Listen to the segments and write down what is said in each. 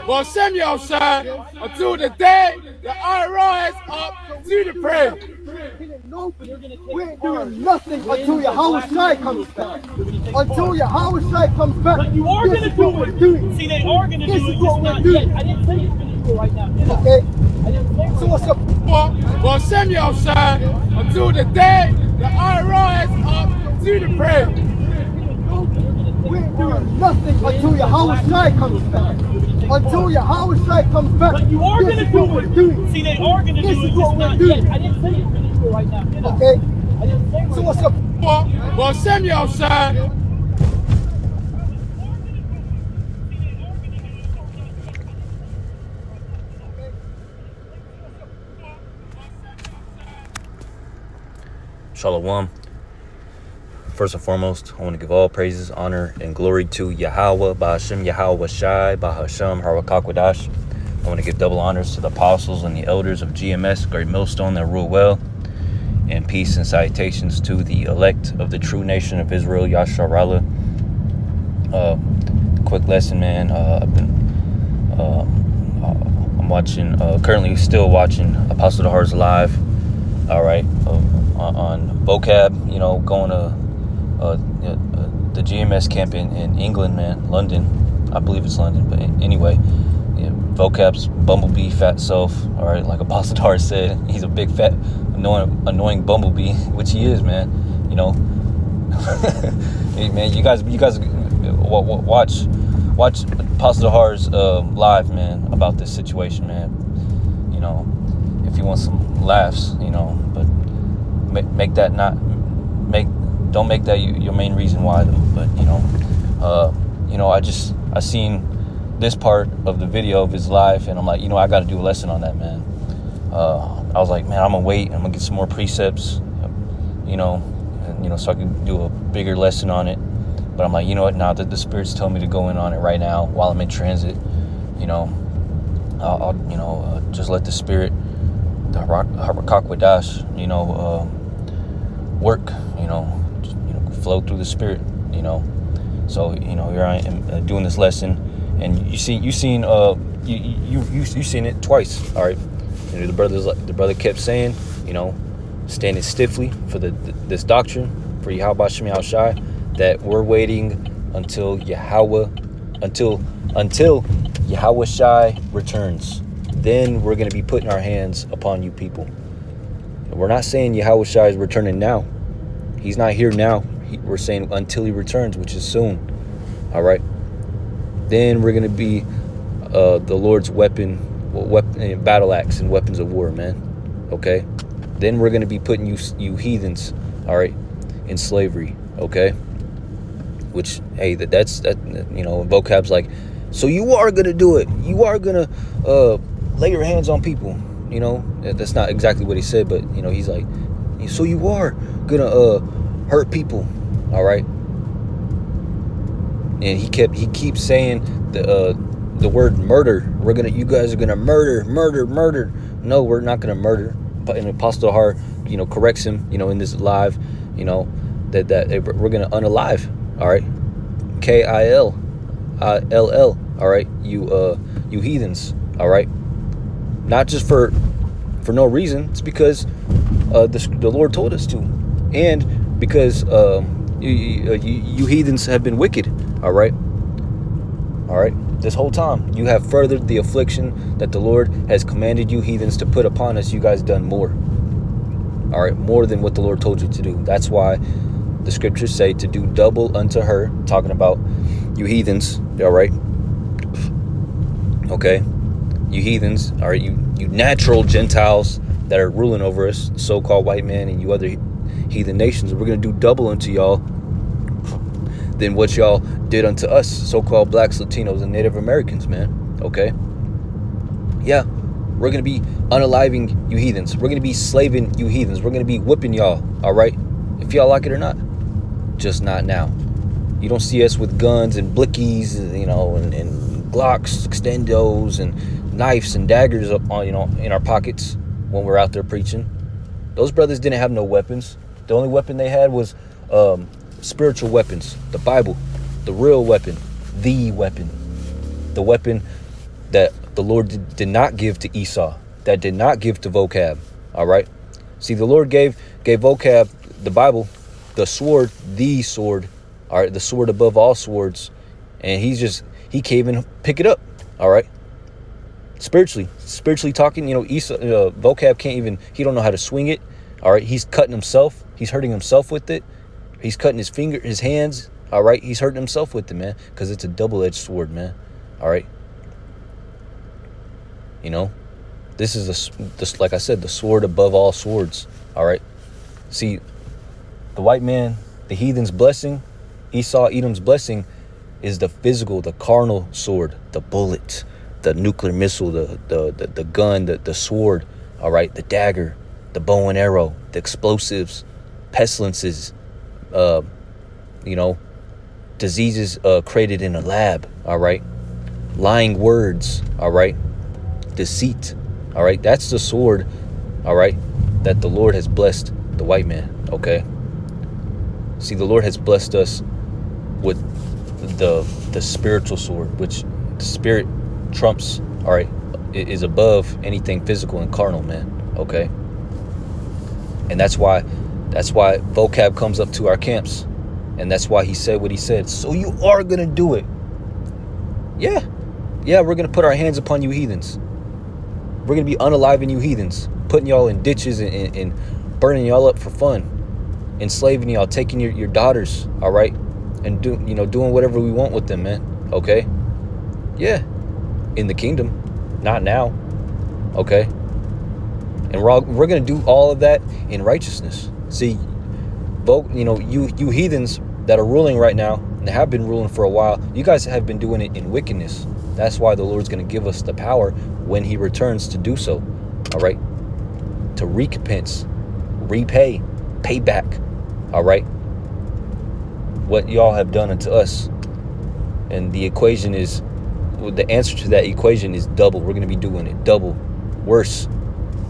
Well, Samuel said, until the day the rise up to the prayer. We ain't doing nothing until Yahweh Shai comes back. Until Yahweh Shai comes back. But you are going to do it. See, they are going to do it. Just not yet. I didn't say you're going to do it right now. Okay? I didn't say So what's up? Well, Samuel said, until the day the rise up to the prayer. We ain't doing nothing until Yahweh Shai comes back. Until Yahweh Shai comes back. But you are going to do it. See, they are going to do it. Just not yet. I didn't say you're going to do it right now. Okay? I didn't say So what's up? Well, Samuel said, Shalom. First and foremost, I want to give all praises, honor, and glory to Yahweh, Ba'ashem Yahweh Shai, Ba'Hashem Harakakwadash. I want to give double honors to the apostles and the elders of GMS, Great Millstone, that rule well, and peace and salutations to the elect of the true nation of Israel, Yasharallah. Quick lesson, man. I'm watching, currently still watching Apostle Dahar's live. All right, on Vocab, going to the GMS camp in England, man, London. I believe it's London, but anyway, Vocab's bumblebee fat self. All right, like Apostle Dahar said, he's a big fat annoying bumblebee, which he is, man. Hey, man, you guys watch Apostle Dahar's live, man, about this situation, man. If you want some laughs, but don't make that your main reason why, though. But I seen this part of the video of his life, and I'm like, I got to do a lesson on that, man. I was like, man, I'm gonna wait. I'm gonna get some more precepts, so I can do a bigger lesson on it. But I'm like, you know what? Now that the Spirit's telling me to go in on it right now while I'm in transit, I'll just let the Spirit, the Harakakwadash, work, flow through the Spirit, So here I am doing this lesson, and you seen it twice. All right, the brother kept saying, standing stiffly for this doctrine for Yahweh Shem Shai, that we're waiting until Yahweh Shai returns. Then we're going to be putting our hands upon you people. We're not saying Yahweh Shai is returning now. He's not here now. We're saying until he returns, which is soon. All right. Then we're going to be the Lord's weapon, battle axe and weapons of war, man. Okay. Then we're going to be putting you heathens, all right, in slavery. Okay. Which, hey, that's Vocab's like, so you are going to do it. You are going to lay your hands on people. That's not exactly what he said, but he's like, so you are gonna hurt people, all right? And he keeps saying the word murder. You guys are gonna murder. No, we're not gonna murder. But and Apostle Dahar, corrects him, in this live, that we're gonna unalive, all right? KILLL, all right? You heathens, all right? Not just for no reason. It's because the Lord told us to, and because you heathens have been wicked. All right. This whole time you have furthered the affliction that the Lord has commanded you heathens to put upon us. You guys done more. All right, more than what the Lord told you to do. That's why the scriptures say to do double unto her. Talking about you heathens. All right. Okay. You heathens, all right, you natural Gentiles that are ruling over us, so-called white men, and you other heathen nations, we're going to do double unto y'all than what y'all did unto us, so-called blacks, Latinos, and Native Americans, man. Okay? Yeah, we're going to be unaliving you heathens. We're going to be slaving you heathens. We're going to be whipping y'all, all right? If y'all like it or not. Just not now. You don't see us with guns and blickies, and Glocks, extendos, and knives and daggers up on, in our pockets when we're out there preaching. Those brothers didn't have no weapons. The only weapon they had was spiritual weapons, the Bible, the real weapon, the weapon that the Lord did not give to Esau, that did not give to Vocab. All right. See, the Lord gave Vocab, the Bible, the sword. All right, the sword above all swords, and he can't even pick it up. All right. Spiritually talking, Esau, Vocab can't even. He don't know how to swing it. All right. He's cutting himself. He's hurting himself with it. He's cutting his hands. All right. He's hurting himself with it, man, because it's a double-edged sword, man. All right. This is like I said, the sword above all swords. All right. See, the white man, the heathen's blessing, Esau, Edom's blessing, is the physical, the carnal sword, the bullet, the nuclear missile, the gun, the sword. All right. The dagger, the bow and arrow, the explosives, pestilences, diseases created in a lab. All right. Lying words. All right. Deceit. All right. That's the sword. All right. That the Lord has blessed the white man. Okay. See, the Lord has blessed us with the spiritual sword, which the spirit trumps. All right. Is above anything physical and carnal, man. Okay. And that's why Vocab comes up to our camps. And that's why he said what he said. So you are going to do it. Yeah. Yeah, we're going to put our hands upon you heathens. We're going to be unaliving you heathens. Putting y'all in ditches and burning y'all up for fun. Enslaving y'all, taking your daughters, all right? And doing whatever we want with them, man. Okay? Yeah. In the kingdom. Not now. Okay? And we're going to do all of that in righteousness. See, you heathens that are ruling right now and have been ruling for a while, you guys have been doing it in wickedness. That's why the Lord's going to give us the power when he returns to do so. All right? To recompense, repay, pay back. All right? What y'all have done unto us. And the answer to that equation is double. We're going to be doing it double, worse.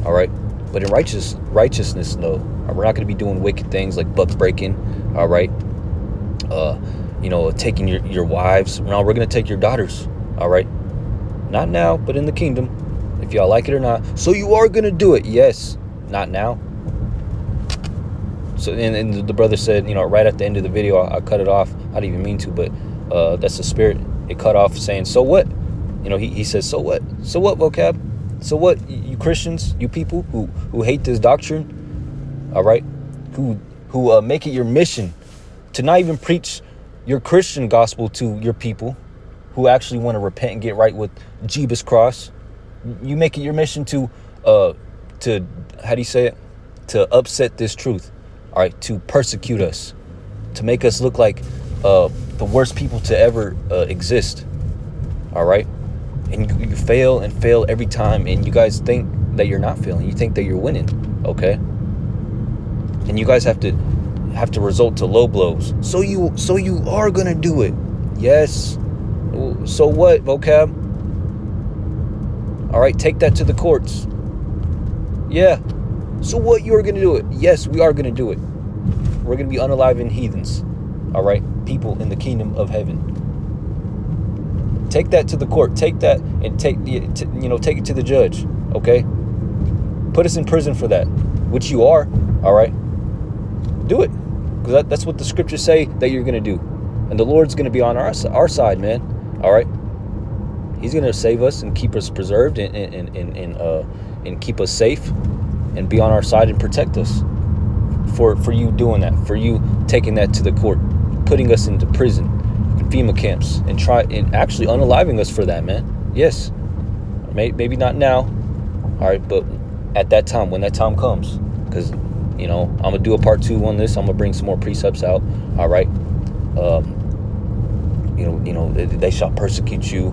All right? But in righteousness, no. We're not going to be doing wicked things like buck breaking. All right? Taking your wives. No, we're going to take your daughters. All right? Not now, but in the kingdom. If y'all like it or not. So you are going to do it. Yes. Not now. So, and the brother said, right at the end of the video, I cut it off. I didn't even mean to, but that's the spirit. It cut off saying, so what? He says, so what? So what, Vocab? So what, you Christians, you people who hate this doctrine, all right? Who make it your mission to not even preach your Christian gospel to your people who actually want to repent and get right with Jeebus cross. You make it your mission to how do you say it? To upset this truth. All right, to persecute us, to make us look like the worst people to ever exist. All right, and you fail and fail every time, and you guys think that you're not failing. You think that you're winning. Okay, and you guys have to resort to low blows. So you are gonna do it. Yes. So what, Vocab? All right, take that to the courts. Yeah. So what, you are going to do it? Yes, we are going to do it. We're going to be unaliving heathens. All right? People in the kingdom of heaven. Take that to the court. Take that and take it to the judge. Okay? Put us in prison for that, which you are. All right? Do it. Because that's what the scriptures say that you're going to do. And the Lord's going to be on our side, man. All right? He's going to save us and keep us preserved and keep us safe. And be on our side and protect us for you doing that, for you taking that to the court, putting us into prison, FEMA camps, and actually unaliving us for that, man. Yes, maybe not now, all right, but at that time, when that time comes, because I'm gonna do a part 2 on this. I'm gonna bring some more precepts out. All right, they shall persecute you,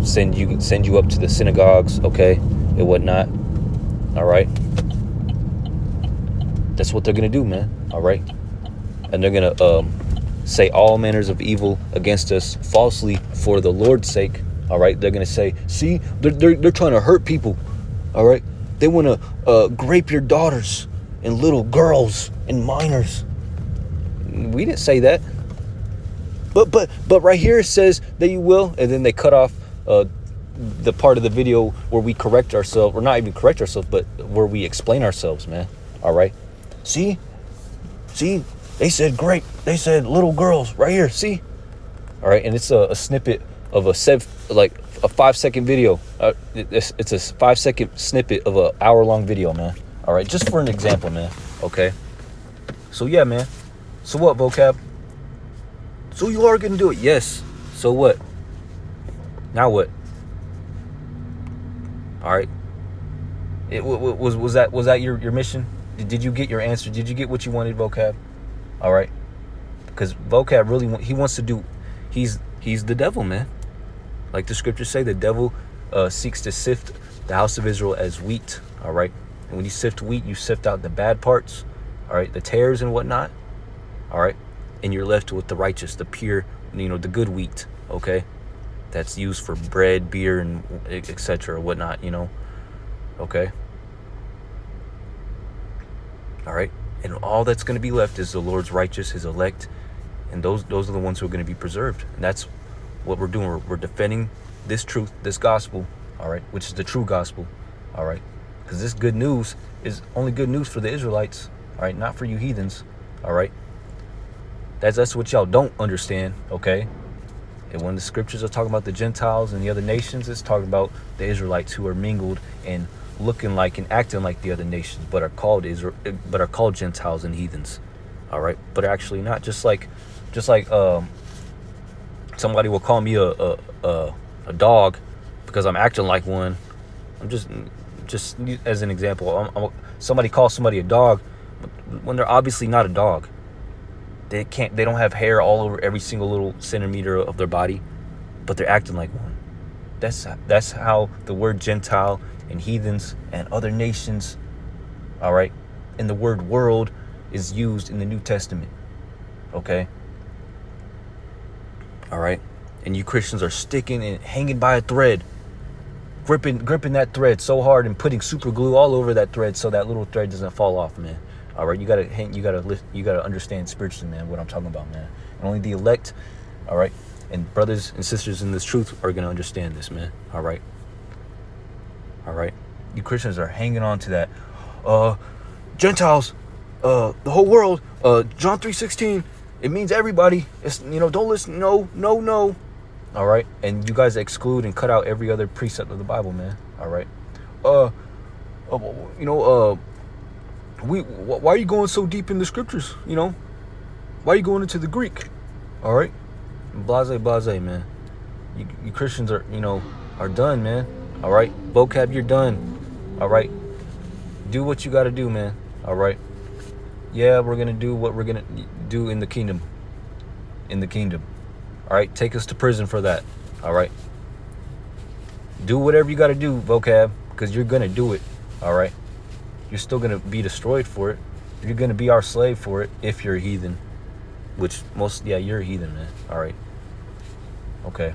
send you up to the synagogues, okay, and whatnot. All right. That's what they're going to do, man. All right. And they're going to say all manners of evil against us falsely for the Lord's sake. All right. They're going to say, see, they're trying to hurt people. All right. They want to grape your daughters and little girls and minors. We didn't say that. But right here it says that you will. And then they cut off the part of the video where we correct ourselves, or not even correct ourselves, but where we explain ourselves, man. All right. See, they said great. They said little girls right here. See. All right. And it's a snippet of a 5-second video. It's a 5-second snippet of an hour-long video, man. All right. Just for an example, man. Okay. So yeah, man. So what, vocab? So you are gonna do it? Yes. So what? Now what? All right. Was that your mission? Did you get your answer? Did you get what you wanted, vocab? All right. Because vocab really he wants to do. He's the devil, man. Like the scriptures say, the devil seeks to sift the house of Israel as wheat. All right. And when you sift wheat, you sift out the bad parts. All right, the tares and whatnot. All right, and you're left with the righteous, the pure, the good wheat. Okay, that's used for bread, beer, and etc. whatnot. Okay. All right, and all that's going to be left is the Lord's righteous, His elect, and those are the ones who are going to be preserved. And that's what we're doing. We're defending this truth, this gospel. All right, which is the true gospel. All right, because this good news is only good news for the Israelites. All right, not for you heathens. All right, that's what y'all don't understand. Okay, and when the scriptures are talking about the Gentiles and the other nations, it's talking about the Israelites who are mingled and looking like and acting like the other nations, but are called Gentiles and heathens. All right, but are actually not. Just like somebody will call me a dog because I'm acting like one. I'm just as an example. Somebody calls somebody a dog when they're obviously not a dog. They don't have hair all over every single little centimeter of their body, but they're acting like one. That's how the word Gentile and heathens and other nations, all right, and the word world is used in the New Testament. Okay. All right. And you Christians are sticking and hanging by a thread, gripping that thread so hard and putting super glue all over that thread so that little thread doesn't fall off, man. All right, you gotta understand spiritually, man, what I'm talking about, man. And only the elect, all right, and brothers and sisters in this truth are gonna understand this, man. All right. You Christians are hanging on to that. Gentiles, the whole world. John 3:16. It means everybody. It's don't listen. No. All right, and you guys exclude and cut out every other precept of the Bible, man. All right. Why are you going so deep in the scriptures? Why are you going into the Greek? All right. Blase, man. You Christians are done, man. All right. Vocab, you're done. All right. Do what you got to do, man. All right. Yeah, we're going to do what we're going to do in the kingdom. All right. Take us to prison for that. All right. Do whatever you got to do, vocab, because you're going to do it. All right. You're still going to be destroyed for it. You're going to be our slave for it if you're a heathen. Which you're a heathen, man. All right. Okay.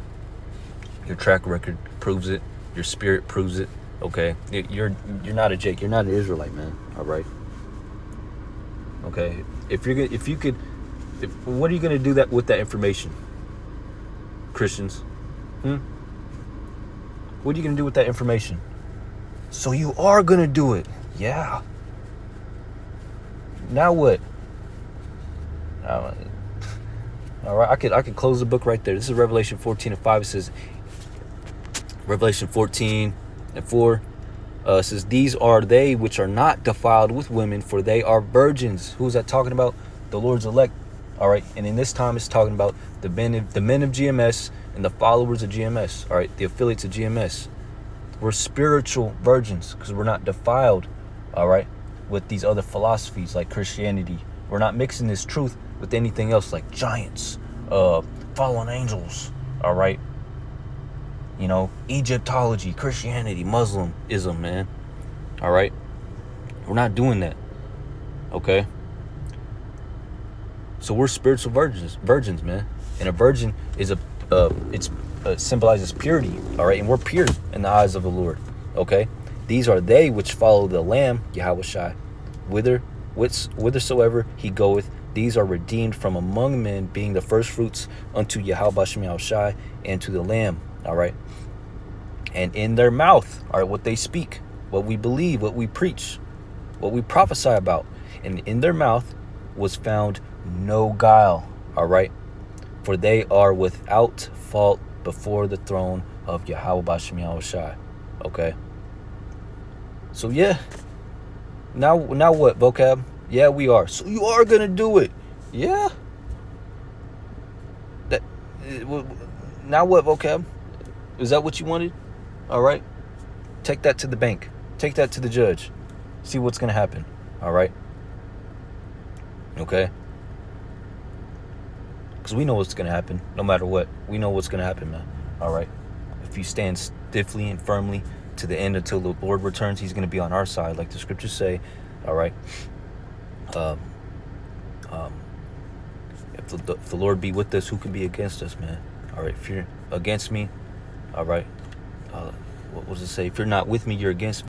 Your track record proves it. Your spirit proves it. Okay. You're not a Jake. You're not an Israelite, man. All right. Okay. What are you going to do that with that information? Christians? What are you going to do with that information? So you are going to do it. Yeah. Now what? All right, I could close the book right there. This is Revelation 14:5. It says, Revelation 14:4. It says, these are they which are not defiled with women, for they are virgins. Who's that talking about? The Lord's elect. All right, and in this time, it's talking about the men of GMS and the followers of GMS. All right, the affiliates of GMS. We're spiritual virgins because we're not defiled. All right, with these other philosophies like Christianity. We're not mixing this truth with anything else like giants, fallen angels. All right, Egyptology, Christianity, Muslimism, man. All right, we're not doing that. Okay, so we're spiritual virgins, man. And a virgin is symbolizes purity. All right, and we're pure in the eyes of the Lord. Okay. These are they which follow the Lamb, Yahushua, whithersoever he goeth. These are redeemed from among men, being the first fruits unto Yahushua and to the Lamb. All right. And in their mouth are what they speak, what we believe, what we preach, what we prophesy about. And in their mouth was found no guile. All right. For they are without fault before the throne of Yahweh Bashem Yahushai. Okay. So yeah. Now what, Vocab? Yeah, we are. So you are gonna do it. Yeah. Now what, Vocab? Is that what you wanted? All right. Take that to the bank. Take that to the judge. See what's gonna happen. All right. Okay. Because we know what's gonna happen. No matter what, we know what's gonna happen, man. All right. If you stand stiffly and firmly to the end until the Lord returns, He's gonna be on our side, like the scriptures say. All right. If the Lord be with us, who can be against us, man? All right. If you're against me, all right. What does it say? If you're not with me, you're against me.